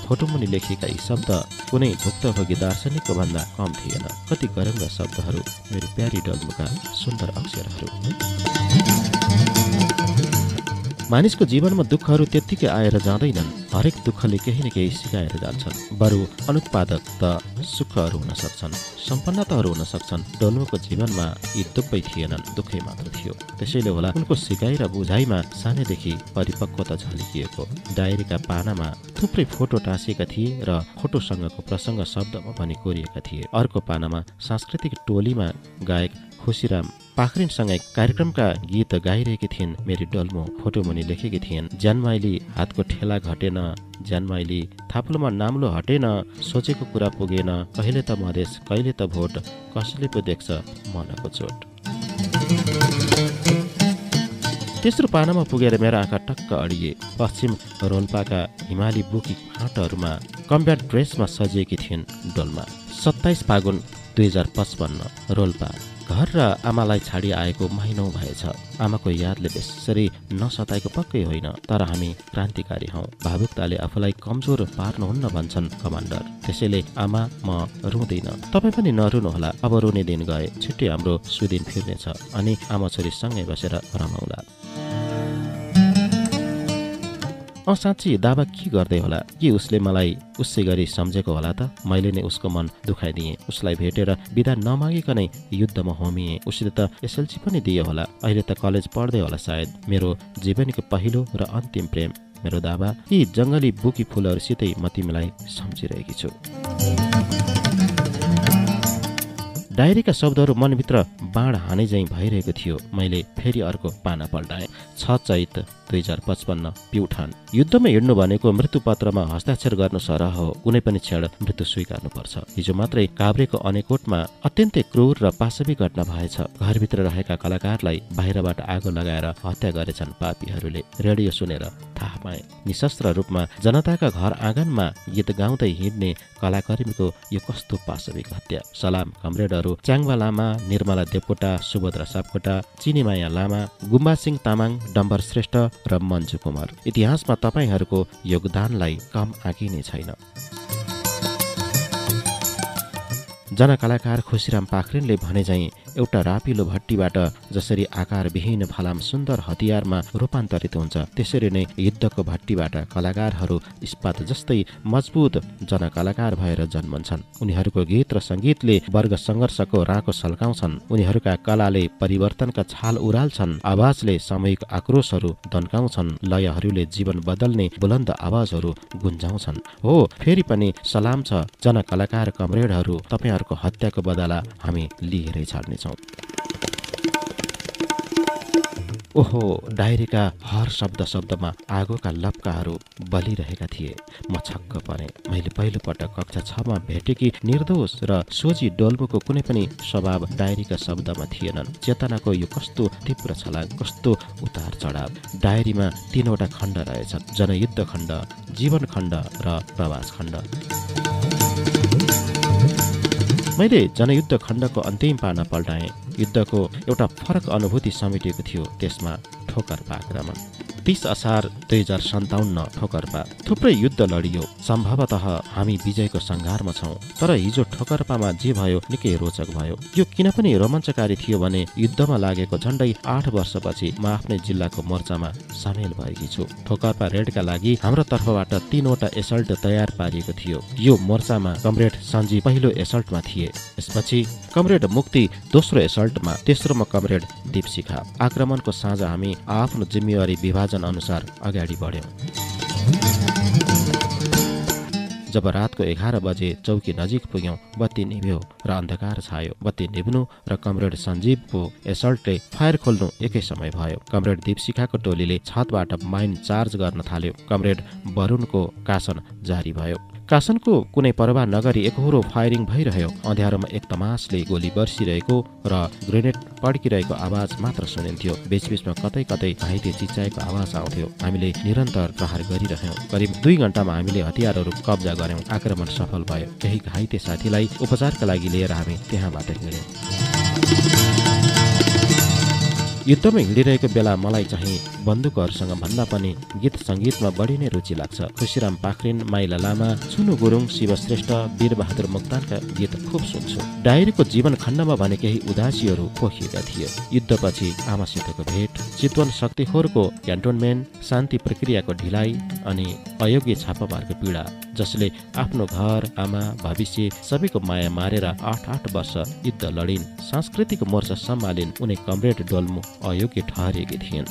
फोटोमुनि लेखिएका यी शब्द कुनै भुक्तभोगी दार्शनिकको भन्दा कम थिएन। कति गरमका शब्दहरू, मेरो प्यारी डोल्मुका सुन्दर अक्षरहरू। मानिसको जीवनमा दुःखहरू त्यत्तिकै आएर जाँदैनन्। हरेक दुःखले केही न केही सिकाएर जान्छन्। बरु अनुत्पादक त सुखहरू हुन सक्छन्, सम्पन्नताहरू हुन सक्छन्। डोल्मुको जीवनमा यी दुःखै थिएनन्, दुःखै मात्र थियो। त्यसैले होला उनको सिकाइ र बुझाइमा सानैदेखि परिपक्वता झल्किएको। डायरीका पानामा थुप्रै फोटो टाँसिएका थिए र फोटोसँगको प्रसङ्ग शब्दमा पनि कोरिएका थिए। अर्को पानामा सांस्कृतिक टोलीमा गायक खुसीराम पाखरिनसँगै कार्यक्रमका गीत गाइरहेकी थिइन् मेरी डोल्मु। फोटोमुनि लेखेकी थिइन्, ज्यानमाइली हातको ठेला घटेन, ज्यानमाइली थाप्लोमा नाम्लो हटेन, सोचेको कुरा पुगेन, कहिले त मधेस कहिले त भोट, कसैले पो देख्छ मनको चोट। तेस्रो पानामा पुगेर मेरा आँखा टक्क अडिए। पश्चिम रोल्पाका हिमाली बुकी फाँटहरूमा कम्ब्याट ड्रेसमा सजिएकी थिइन् डोल्मा। 27 फागुन 2055 रोल्पा। घर र आमालाई छाडी आएको महिनौँ भएछ। आमाको यादले बेसरी नसताएको पक्कै होइन, तर हामी क्रान्तिकारी हौँ। भावुकताले आफूलाई कमजोर पार्नुहुन्न भन्छन् कमान्डर। त्यसैले आमा म रुँदैन, तपाईँ पनि नरुनुहोला। अब रुने दिन गए, छिट्टै हाम्रो सुदिन फिर्नेछ अनि आमा छोरी सँगै बसेर रमाउला। साँच्ची दावा के गर्दै होला? कि उसले मलाई उसै गरी सम्झेको होला त? मैले नै उसको मन दुखाइदिएँ। उसलाई भेटेर बिदा नमागिकनै युद्धमा होमिएँ। उसले त SLC पनि दिए होला। अहिले त कलेज पढ्दै होला सायद। मेरो जीवनको पहिलो र अन्तिम प्रेम मेरो दावा। यी जङ्गली बुकी फुलहरूसितै म तिमीलाई सम्झिरहेकी छु। डायरीका शब्दहरू मनभित्र बाण हाने झैँ भइरहेको थियो। मैले फेरि अर्को पाना पल्टाएँ। 6 चैत 2055 प्युठान। युद्धमा हिँड्नु भनेको मृत्युपत्रमा हस्ताक्षर गर्नु सरह हो। कुनै पनि क्षण मृत्यु स्वीकार्नुपर्छ। हिजो मात्रै काभ्रेको अनेकोटमा अत्यन्तै क्रूर र पाशवी घटना भएछ। घरभित्र रहेका कलाकारलाई बाहिरबाट आगो लगाएर हत्या गरेछन् पापीहरूले। रेडियो सुनेर थाहा पाएँ। निशस्त्र रूपमा जनताका घर आँगनमा गीत गाउँदै हिँड्ने कलाकर्मीको यो कस्तो पाशविक हत्या। सलाम कमरेडहरू च्याङ्बा लामा, निर्मला देवकोटा, सुभद्रा सापकोटा, चिनीमाया लामा, गुम्बा सिंह तामाङ, डम्बर श्रेष्ठ र मन्जु कुमार। इतिहासमा तपाईहरूको योगदानलाई कम आँकिने छैन। जनकलाकार खुसीराम पाखरिनले भने झैँ एउटा रापिलो भट्टीबाट जसरी आकारविहीन फलाम सुन्दर हतियारमा रूपान्तरित हुन्छ, त्यसरी नै युद्धको भट्टीबाट कलाकारहरू इस्पात जस्तै मजबुत जनकलाकार भएर जन्मन्छन्। उनीहरूको गीत र सङ्गीतले वर्ग सङ्घर्षको राँको सल्काउँछन्। उनीहरूका कलाले परिवर्तनका छाल उराल्छन्। आवाजले सामूहिक आक्रोशहरू दन्काउँछन्। लयहरूले जीवन बदल्ने बुलन्द आवाजहरू गुन्जाउँछन्। हो, फेरि पनि सलाम छ जनकलाकार कमरेडहरू, तपाईँहरूको हत्याको बदला हामी लिएरै छाड्नेछौँ। ओहो, डायरीका हर शब्दमा आगोका लप्काहरू बलिरहेका थिए। म छक्क परेँ। मैले पहिलो पटक कक्षा 6मा भेटेकी निर्दोष र सोझी डोल्मुको कुनै पनि स्वभाव डायरीका शब्दमा थिएनन्। चेतनाको यो कस्तो तीव्र छलाङ, कस्तो उतार चढाव। डायरीमा 3वटा खण्ड रहेछन्: जनयुद्ध खण्ड, जीवन खण्ड र प्रवास खण्ड। मैले जनयुद्ध खण्डको अन्तिम पाना पल्टाएँ। युद्धको एउटा फरक अनुभूति समेटिएको थियो त्यसमा। ठोकर्पा आक्रमण 30 असार 2057 ठोकर्पा। थुप्रै युद्ध लडियो। सम्भवतः हामी विजयको सङ्घारमा छौँ। तर हिजो ठोकर्पामा जे भयो निकै रोचक भयो। यो किन पनि रोमाञ्चकारी थियो भने युद्धमा लागेको झन्डै 8 वर्षपछि म आफ्नै जिल्लाको मोर्चामा सामेल भएकी छु। ठोकर्पा रेडका लागि हाम्रो तर्फबाट 3वटा एसल्ट तयार पारिएको थियो। यो मोर्चामा कमरेड सञ्जीव पहिलो एसल्टमा थिए। यसपछि कमरेड मुक्ति दोस्रो एसल्टमा, तेस्रोमा कमरेड दीपशिखा। आक्रमणको साँझ हामी आफ्नो जिम्मेवारी विभाजन अनुसार अगाडि बढ्यौं। जब रातको 11 बजे चौकी नजिक पुग्यौं, बत्ती निभ्यो र अन्धकार छायो। बत्ती निभ्नु र कमरेड सञ्जीवको एसल्टले फायर खोल्नु एकै समय भयो। कमरेड दीपशिखाको टोलीले छतबाट माइन चार्ज गर्न थाल्यो। कमरेड वरुणको कासन जारी भयो। कासनको कुनै परवाह नगरी एकहोरो फायरिङ भइरह्यो। अँध्यारोमा एक तमासले गोली बर्सिरहेको र ग्रेनेड पड्किरहेको आवाज मात्र सुनिन्थ्यो। बीचबीचमा कतै कतै घाइते चिच्चाएको आवाज आउँथ्यो। हामीले निरन्तर प्रहार गरिरह्यौं। करिब 2 घण्टामा हामीले हतियारहरू कब्जा गर्यौं। आक्रमण सफल भयो। केही घाइते साथीलाई उपचारका लागि लिएर हामी त्यहाँबाट हिँड्यौं। युद्धमा हिँडिरहेको बेला मलाई चाहिँ बन्दुकहरूसँग भन्दा पनि गीत सङ्गीतमा बढी नै रुचि लाग्छ। खुसीराम पाखरिन, माइला लामा, छुनु गुरुङ, शिव श्रेष्ठ, वीरबहादुर मोक्तानका गीत खुब सुन्छु। डायरीको जीवन खण्डमा भने केही उदासीहरू पोखिएका थिए। युद्धपछि आमासितको भेट, चितवन शक्तिखोरको क्यान्टोनमेन्ट, शान्ति प्रक्रियाको ढिलाइ अनि अयोग्य छापामारको पीडा, जसले आफ्नो घर, आमा, भविष्य सबैको माया मारेर 8 वर्ष युद्ध लडिन्। सांस्कृतिक मोर्चा सम्हालिन्। उनी कमरेड डोल्मु अयोग्य ठहरेकी थिइन्।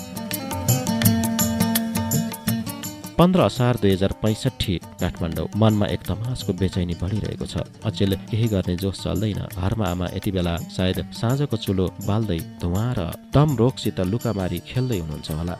15 असार 2065 काठमाडौँ। मनमा एक तमासको बेचैनी बढिरहेको छ। अचेल केही गर्ने जोस चल्दैन। घरमा आमा यति बेला सायद साँझको चुलो बाल्दै धुवा र दम रोगसित लुकामारी खेल्दै हुनुहुन्छ होला।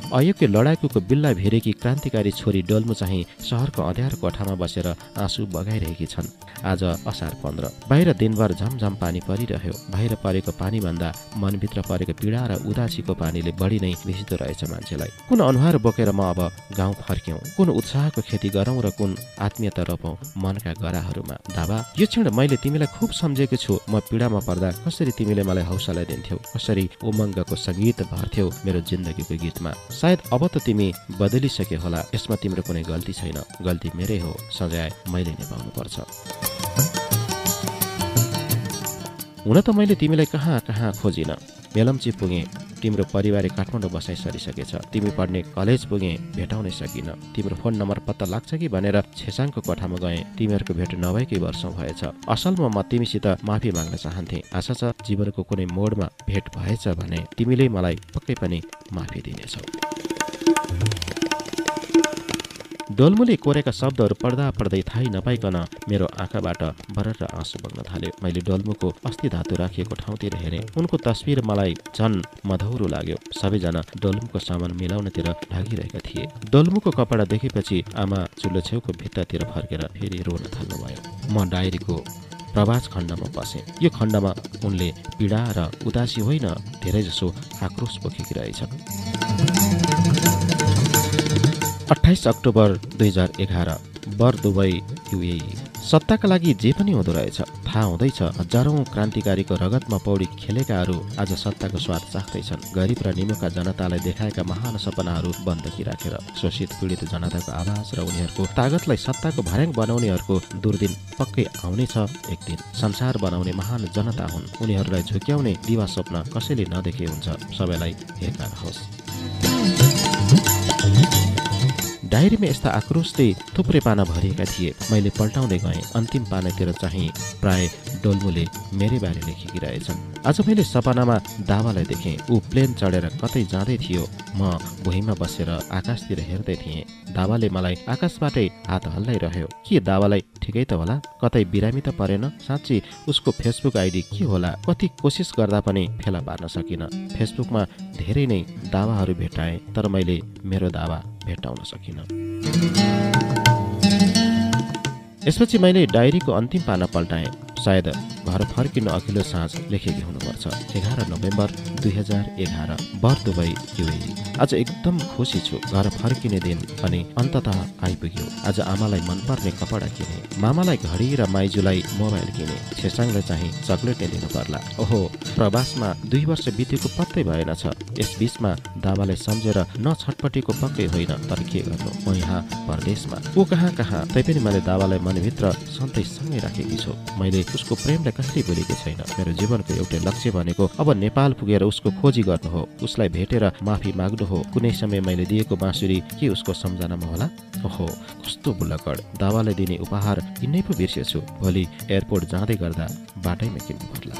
अयोग्य लडाकुको बिल्ला भेरेकी क्रान्तिकारी छोरी डोल्मु चाहिँ सहरको अँध्यारो कोठामा बसेर आँसु बगाइरहेकी छन्। आज असार 15। बाहिर दिनभर झमझम पानी परिरह्यो। बाहिर परेको पानीभन्दा मनभित्र परेको पीडा र उदासीको पानीले बढी नै भिजिदो रहेछ मान्छेलाई। कुन अनुहार बोकेर म अब गाउँ फर्क्यौं, कुन उत्साहको खेती गरौँ र कुन आत्मीयता रोपौँ मनका गराहरूमा। दाबा, यो क्षण मैले तिमीलाई खुब सम्झेको छु। म पीडामा पर्दा कसरी तिमीले मलाई हौसला दिन्थ्यौ, कसरी उमङ्गको सङ्गीत भर्थ्यौ मेरो जिन्दगीको गीतमा। सायद अब त तिमी बदलिसक्यो होला। यसमा तिम्रो कुनै गल्ती छैन। गल्ती मेरै हो। सजाय मैले निभाउनु पर्छ। हुन त मैले तिमीलाई कहाँ कहाँ खोजिन। मेलम्ची पुगेँ, तिम्रो परिवार काठमाडौँ बसाइ सरिसकेछ। तिमी पढ्ने कलेज पुगेँ, भेटाउनै सकिन। तिम्रो फोन नम्बर पत्ता लाग्छ कि भनेर छेसाङको कोठामा गएँ। तिमीहरूको भेट नभएकै वर्षौं भएछ। असलमा म तिमीसित माफी माग्न चाहन्थे। आशा छ जीवनको कुनै मोडमा भेट भएछ भने तिमीले मलाई पक्कै पनि माफी दिनेछौ। डोल्मुले कोरेका शब्दहरू पढ्दा पढ्दै थाहै नपाइकन मेरो आँखाबाट बरर आँसु बग्न थाल्यो। मैले डोल्मुको अस्थि धातु राखिएको ठाउँतिर हेरेँ। उनको तस्बिर मलाई झन् मधुरो लाग्यो। सबैजना डोल्मुको सामान मिलाउनतिर भागिरहेका थिए। डोल्मुको कपडा देखेपछि आमा चुलो छेउको भित्तातिर फर्केर फेरि रोन थाल्नुभयो। म डायरीको प्रवास खण्डमा पसेँ। यो खण्डमा उनले पीडा र उदासी होइन, धेरैजसो आक्रोश पोखेकी रहेछ। 28 अक्टोबर 2011 बर दुबई UAE। सत्ताका लागि जे पनि हुँदो रहेछ। थाहा हुँदैछ हजारौं क्रान्तिकारीको रगतमा पौडी खेलेकाहरू आज सत्ताको स्वाद चाख्दैछन्। गरिब र निमुखा जनतालाई देखाएका महान सपनाहरू बन्दकी राखेर शोषित पीडित जनताको आवाज र उनीहरूको तागतलाई सत्ताको भर्याङ बनाउनेहरूको दुर्दिन पक्कै आउनेछ एक दिन। संसार बनाउने महान जनता हुन्। उनीहरूलाई झुक्याउने दिवा स्वप्न कसैले नदेखे हुन्छ। सबैलाई हेरकार होस्। डायरीमा यस्ता आक्रोशले थुप्रै पाना भरिएका थिए। मैले पल्टाउँदै गएँ। अन्तिम पानातिर चाहिँ प्राय डोल्मुले मेरै बारे लेखेकी रहेछन्। आज मैले सपनामा दावालाई देखेँ। ऊ प्लेन चढेर कतै जाँदै थियो। म भुइँमा बसेर आकाशतिर हेर्दै थिएँ। दावाले मलाई आकाशबाटै हात हल्लाइरह्यो। के दावालाई ठिकै त होला? कतै बिरामी त परेन? साँच्ची उसको फेसबुक आइडी के होला? कति कोसिस गर्दा पनि फेला पार्न सकिन। फेसबुकमा धेरै नै दावाहरू भेटाएँ, तर मैले मेरो दावा भेट्टाउन सकिन। यसपछि मैले डायरीको अन्तिम पाना पल्टाएँ। सायद घर फर्किनु अघिल्लो साँझ लेखेकी हुनुपर्छ। 11 नोभेम्बर 2011 बर दुबई युएई। आज एकदम खुसी छु। घर फर्किने दिन पनि अन्ततः आइपुग्यो। आज आमालाई मनपर्ने कपडा किने, मामालाई घडी र माइजूलाई मोबाइल किने, छेसाङलाई चाहिँ चक्लेट नै दिनु पर्ला। ओहो, प्रवासमा 2 वर्ष बितेको पत्तै भएन छ। यस बीचमा दावालाई सम्झेर न छटपटीको पक्कै होइन, तर के गर्नु, म यहाँ परदेशमा, ऊ कहाँ कहाँ। तैपनि मैले दावालाई मनभित्र सधैँ सँगै राखेकी छु। मैले उसको प्रेमलाई कहिले भुलेको छैन। मेरो जीवनको एउटै लक्ष्य भनेको अब नेपाल पुगेर उसको खोजी गर्नु हो, उसलाई भेटेर माफी माग्नु हो। कुनै समय मैले दिएको बाँसुरी के उसको सम्झनामा होला? ओहो, कस्तो बुलकड। दावालाई दिने उपहार किन्नै पो बिर्सेछु। भोलि एयरपोर्ट जाँदै गर्दा बाटैमा किन्नु पर्ला।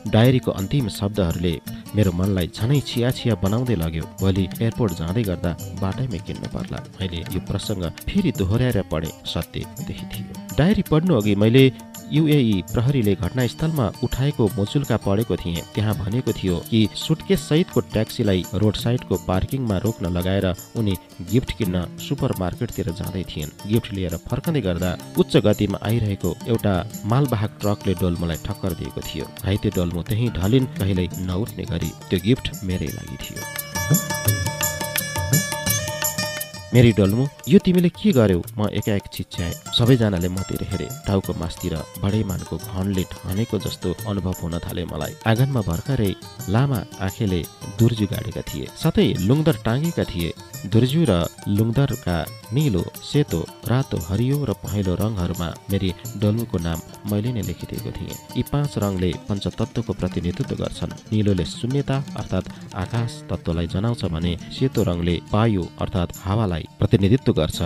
डायरीको अन्तिम शब्दहरूले मेरो मनलाई झनै छिया छिया बनाउँदै लग्यो। भोलि एयरपोर्ट जाँदै गर्दा बाटैमा किन्नु पर्ला। मैले यो प्रसङ्ग फेरि दोहोऱ्याएर पढेँ। सत्य त्यही थियो। डायरी पढ्नु अघि मैले युएई प्रहरीले घटनास्थलमा उठाएको मुचुल्का पढेको थिएँ। त्यहाँ भनेको थियो कि सुटकेस सहितको ट्याक्सीलाई रोड साइडको पार्किङमा रोक्न लगाएर उनी गिफ्ट किन्न सुपर मार्केटतिर जाँदै थिइन्। गिफ्ट लिएर फर्कँदै गर्दा उच्च गतिमा आइरहेको एउटा मालवाहक ट्रकले डोल्मुलाई ठक्कर दिएको थियो। घाइते डोल्मु त्यही ढलिन्, कहिल्यै नउठ्ने गरी। त्यो गिफ्ट मेरै लागि थियो। मेरी डोल्मु, यो तिमीले के गर्यौ? म एकाएक चिच्याएँ। सबैजनाले मतिर हेरे। टाउको मासतिर बडैमानको घनले ठानेको जस्तो अनुभव हुन थाले मलाई। आँगनमा भर्खरै लामा आँखेले दुर्जु गाडेका थिए, साथै लुङदर टाँगेका थिए। दुर्जु र लुङदरका नीलो, सेतो, रातो, हरियो र पहेँलो रङहरूमा मेरी डोल्मुको नाम मैले नै लेखिदिएको थिएँ। यी 5 रङले पञ्चतत्त्वको प्रतिनिधित्व गर्छन्। नीलोले शून्यता अर्थात् आकाश तत्त्वलाई जनाउँछ भने सेतो रङले वायु अर्थात् हावालाई प्रतिनिधित्व गर्छ।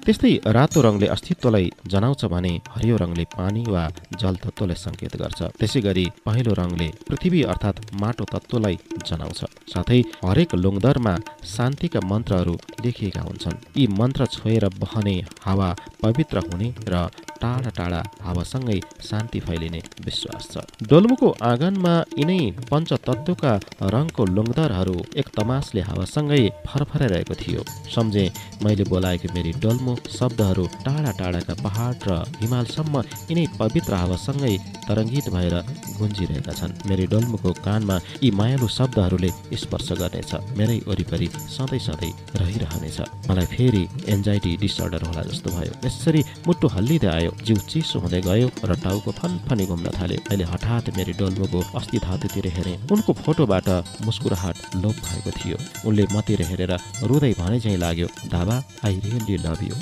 त्यस्तै रातो रङले अस्तित्वलाई जनाउँछ भने हरियो रङले पानी वा जल तत्त्वलाई सङ्केत गर्छ। त्यसै गरी पहेँलो रङले पृथ्वी अर्थात् माटो तत्त्वलाई जनाउँछ। साथै हरेक लुङदरमा शान्तिका मन्त्रहरू लेखिएका हुन्छन्। यी मन्त्र छोएर बहने हावा पवित्र हुने र टाढा टाढा हावासँगै शान्ति फैलिने विश्वास छ। डोल्मुको आँगनमा यिनै पञ्चतत्त्वका रङको लुङदरहरू एक तमासले हावासँगै फरफराइरहेको थियो। सम्झे मैले बोलाएको मेरी डोल्मु शब्दहरू टाढा टाढाका पहाड र हिमालसम्म यिनै पवित्र हावासँगै तरङ्गित भएर गुन्जिरहेका छन्। मेरी डोल्मुको कानमा यी मायालु शब्दहरूले स्पर्श गर्नेछ। मेरै वरिपरि सधैँ सधैँ रहिरहनेछ। मलाई फेरि एन्जाइटी डिसअर्डर होला जस्तो भयो। यसरी मुटु हल्लिँदै आयो, जिउ चिसो हुँदै गयो र टाउको फनफनी घुम्न थाल्यो। अहिले हठात मेरी डोल्मुको अस्ति धातुतिर हेरेँ। उनको फोटोबाट मुस्कुराहट लोप भएको थियो। उनले मतिर हेरेर रुँदै भने झैँ लाग्यो, दावा, आई रियली लभ यु।